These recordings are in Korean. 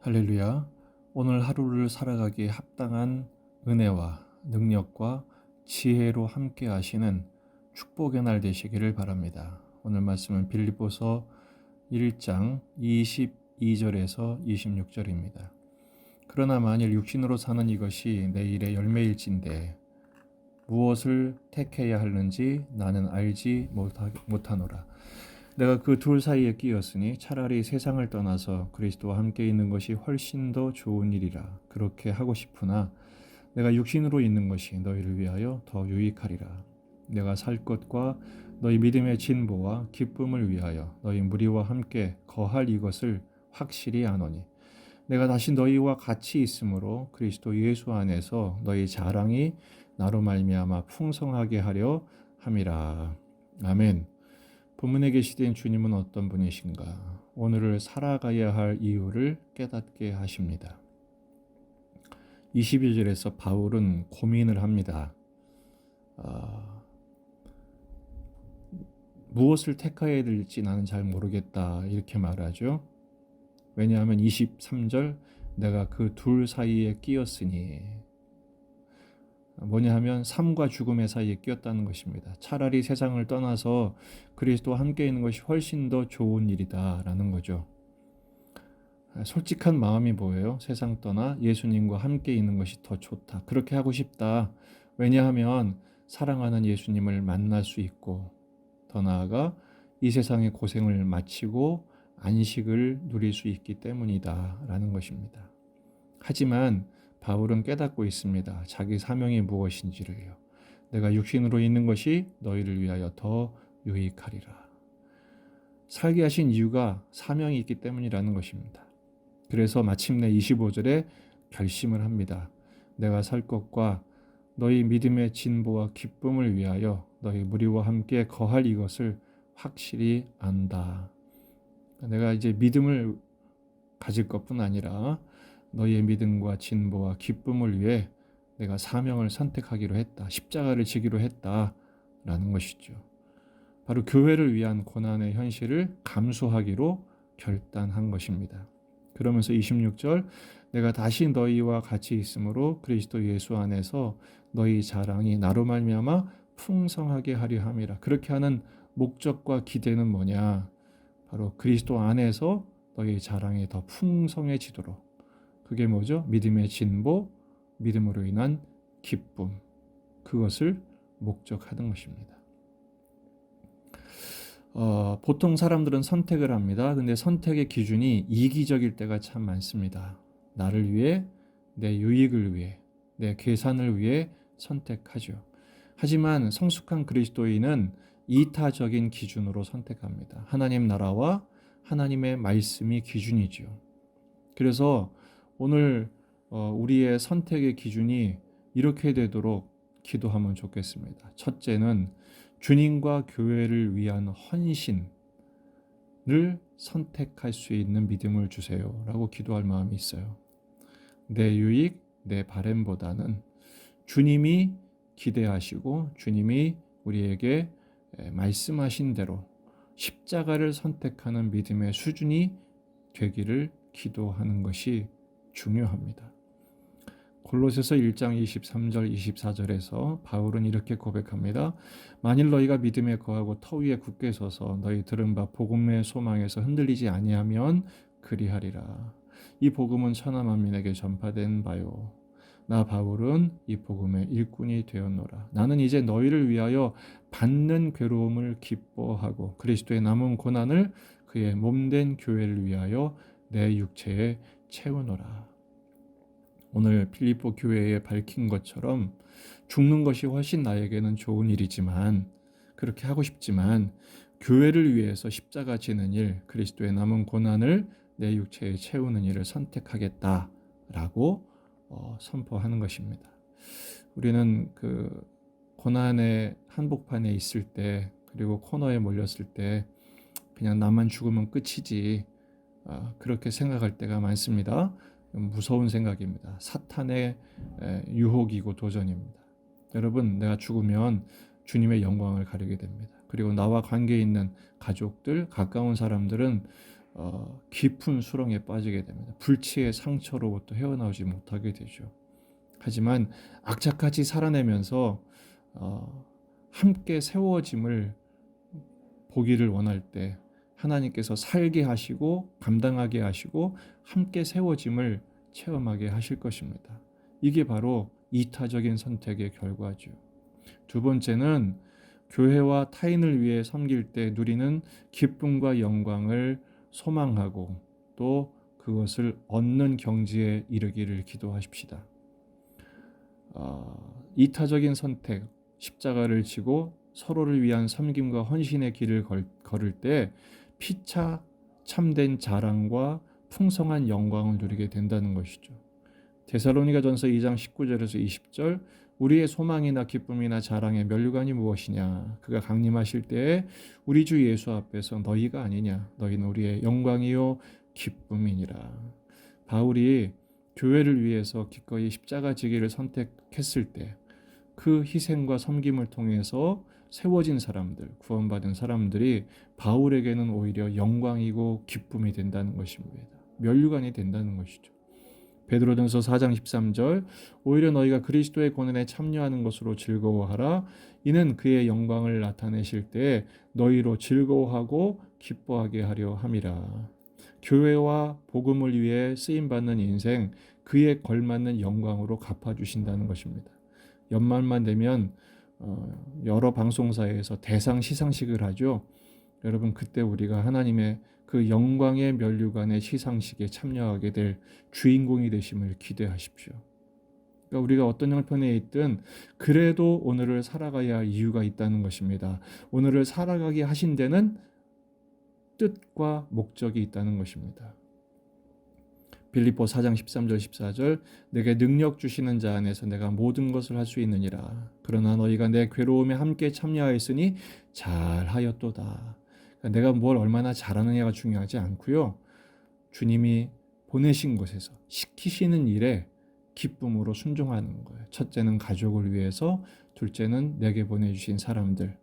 할렐루야. 오늘 하루를 살아가기에 합당한 은혜와 능력과 지혜로 함께 하시는 축복의 날 되시기를 바랍니다. 오늘 말씀은 빌립보서 1장 22절에서 26절입니다. 그러나 만일 육신으로 사는 이것이 내일의 열매일진데 무엇을 택해야 하는지 나는 알지 못하노라. 내가 그 둘 사이에 끼었으니 차라리 세상을 떠나서 그리스도와 함께 있는 것이 훨씬 더 좋은 일이라. 그렇게 하고 싶으나 내가 육신으로 있는 것이 너희를 위하여 더 유익하리라. 내가 살 것과 너희 믿음의 진보와 기쁨을 위하여 너희 무리와 함께 거할 이것을 확실히 아노니 내가 다시 너희와 같이 있으므로 그리스도 예수 안에서 너희 자랑이 나로 말미암아 풍성하게 하려 함이라. 아멘. 본문에 계시된 주님은 어떤 분이신가? 오늘을 살아가야 할 이유를 깨닫게 하십니다. 21절에서 바울은 고민을 합니다. 무엇을 택해야 될지 나는 잘 모르겠다 이렇게 말하죠. 왜냐하면 23절 내가 그 둘 사이에 끼었으니 뭐냐 하면 삶과 죽음의 사이에 끼었다는 것입니다. 차라리 세상을 떠나서 그리스도와 함께 있는 것이 훨씬 더 좋은 일이다 라는 거죠. 솔직한 마음이 뭐예요? 세상 떠나 예수님과 함께 있는 것이 더 좋다. 그렇게 하고 싶다. 왜냐하면 사랑하는 예수님을 만날 수 있고 더 나아가 이 세상의 고생을 마치고 안식을 누릴 수 있기 때문이다 라는 것입니다. 하지만 바울은 깨닫고 있습니다. 자기 사명이 무엇인지를요. 내가 육신으로 있는 것이 너희를 위하여 더 유익하리라. 살게 하신 이유가 사명이 있기 때문이라는 것입니다. 그래서 마침내 25절에 결심을 합니다. 내가 살 것과 너희 믿음의 진보와 기쁨을 위하여 너희 무리와 함께 거할 이것을 확실히 안다. 내가 이제 믿음을 가질 것뿐 아니라 너희의 믿음과 진보와 기쁨을 위해 내가 사명을 선택하기로 했다. 십자가를 지기로 했다라는 것이죠. 바로 교회를 위한 고난의 현실을 감수하기로 결단한 것입니다. 그러면서 26절 내가 다시 너희와 같이 있으므로 그리스도 예수 안에서 너희 자랑이 나로 말미암아 풍성하게 하려 함이라. 그렇게 하는 목적과 기대는 뭐냐? 바로 그리스도 안에서 너희 자랑이 더 풍성해지도록. 그게 뭐죠? 믿음의 진보, 믿음으로 인한 기쁨. 그것을 목적하는 것입니다. 보통 사람들은 선택을 합니다. 근데 선택의 기준이 이기적일 때가 참 많습니다. 나를 위해, 내 유익을 위해, 내 계산을 위해 선택하죠. 하지만 성숙한 그리스도인은 이타적인 기준으로 선택합니다. 하나님 나라와 하나님의 말씀이 기준이죠. 그래서 오늘 우리의 선택의 기준이 이렇게 되도록 기도하면 좋겠습니다. 첫째는 주님과 교회를 위한 헌신을 선택할 수 있는 믿음을 주세요 라고 기도할 마음이 있어요. 내 유익, 내 바램보다는 주님이 기대하시고 주님이 우리에게 말씀하신 대로 십자가를 선택하는 믿음의 수준이 되기를 기도하는 것이 중요합니다. 골로새서 1장 23절 24절에서 바울은 이렇게 고백합니다. 만일 너희가 믿음에 거하고 터 위에 굳게 서서 너희 들은 바 복음의 소망에서 흔들리지 아니하면 그리하리라. 이 복음은 천하 만민에게 전파된 바요. 나 바울은 이 복음의 일꾼이 되었노라. 나는 이제 너희를 위하여 받는 괴로움을 기뻐하고 그리스도의 남은 고난을 그의 몸된 교회를 위하여 내 육체에 채우노라. 오늘 필리포 교회에 밝힌 것처럼 죽는 것이 훨씬 나에게는 좋은 일이지만 그렇게 하고 싶지만 교회를 위해서 십자가 지는 일, 그리스도의 남은 고난을 내 육체에 채우는 일을 선택하겠다라고 선포하는 것입니다. 우리는 그 고난의 한복판에 있을 때 그리고 코너에 몰렸을 때 그냥 나만 죽으면 끝이지 그렇게 생각할 때가 많습니다. 무서운 생각입니다. 사탄의 유혹이고 도전입니다. 여러분, 내가 죽으면 주님의 영광을 가리게 됩니다. 그리고 나와 관계 있는 가족들, 가까운 사람들은 깊은 수렁에 빠지게 됩니다. 불치의 상처로부터 헤어나오지 못하게 되죠. 하지만 악착같이 살아내면서 함께 세워짐을 보기를 원할 때 하나님께서 살게 하시고 감당하게 하시고 함께 세워짐을 체험하게 하실 것입니다. 이게 바로 이타적인 선택의 결과죠. 두 번째는 교회와 타인을 위해 섬길 때 누리는 기쁨과 영광을 소망하고 또 그것을 얻는 경지에 이르기를 기도하십시다. 이타적인 선택, 십자가를 지고 서로를 위한 섬김과 헌신의 길을 걸을 때 피차 참된 자랑과 풍성한 영광을 누리게 된다는 것이죠. 데살로니가전서 2장 19절에서 20절 우리의 소망이나 기쁨이나 자랑의 면류관이 무엇이냐 그가 강림하실 때에 우리 주 예수 앞에서 너희가 아니냐 너희는 우리의 영광이요 기쁨이니라. 바울이 교회를 위해서 기꺼이 십자가 지기를 선택했을 때 그 희생과 섬김을 통해서 세워진 사람들, 구원받은 사람들이 바울에게는 오히려 영광이고 기쁨이 된다는 것입니다. 면류관이 된다는 것이죠. 베드로전서 4장 13절 오히려 너희가 그리스도의 고난에 참여하는 것으로 즐거워하라. 이는 그의 영광을 나타내실 때에 너희로 즐거워하고 기뻐하게 하려 함이라. 교회와 복음을 위해 쓰임받는 인생 그에 걸맞는 영광으로 갚아주신다는 것입니다. 연말만 되면 여러 방송사에서 대상 시상식을 하죠. 여러분 그때 우리가 하나님의 그 영광의 면류관의 시상식에 참여하게 될 주인공이 되심을 기대하십시오. 그러니까 우리가 어떤 형편에 있든 그래도 오늘을 살아가야 할 이유가 있다는 것입니다. 오늘을 살아가게 하신 데는 뜻과 목적이 있다는 것입니다. 빌립보 4장 13절 14절 내게 능력 주시는 자 안에서 내가 모든 것을 할 수 있느니라. 그러나 너희가 내 괴로움에 함께 참여하였으니 잘하였도다. 그러니까 내가 뭘 얼마나 잘하느냐가 중요하지 않고요. 주님이 보내신 곳에서 시키시는 일에 기쁨으로 순종하는 거예요. 첫째는 가족을 위해서, 둘째는 내게 보내주신 사람들,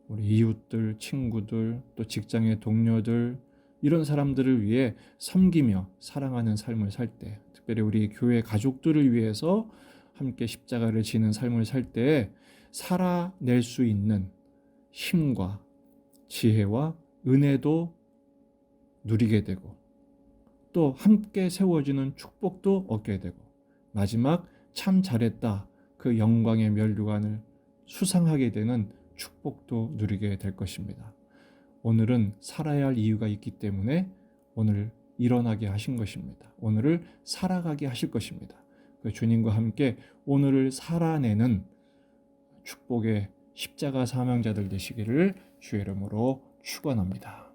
우리 이웃들, 친구들, 또 직장의 동료들 이런 사람들을 위해 섬기며 사랑하는 삶을 살 때, 특별히 우리 교회 가족들을 위해서 함께 십자가를 지는 삶을 살 때 살아낼 수 있는 힘과 지혜와 은혜도 누리게 되고 또 함께 세워지는 축복도 얻게 되고 마지막 참 잘했다 그 영광의 면류관을 수상하게 되는 축복도 누리게 될 것입니다. 오늘은 살아야 할 이유가 있기 때문에 오늘 일어나게 하신 것입니다. 오늘을 살아가게 하실 것입니다. 그 주님과 함께 오늘을 살아내는 축복의 십자가 사명자들 되시기를 주의 이름으로 축원합니다.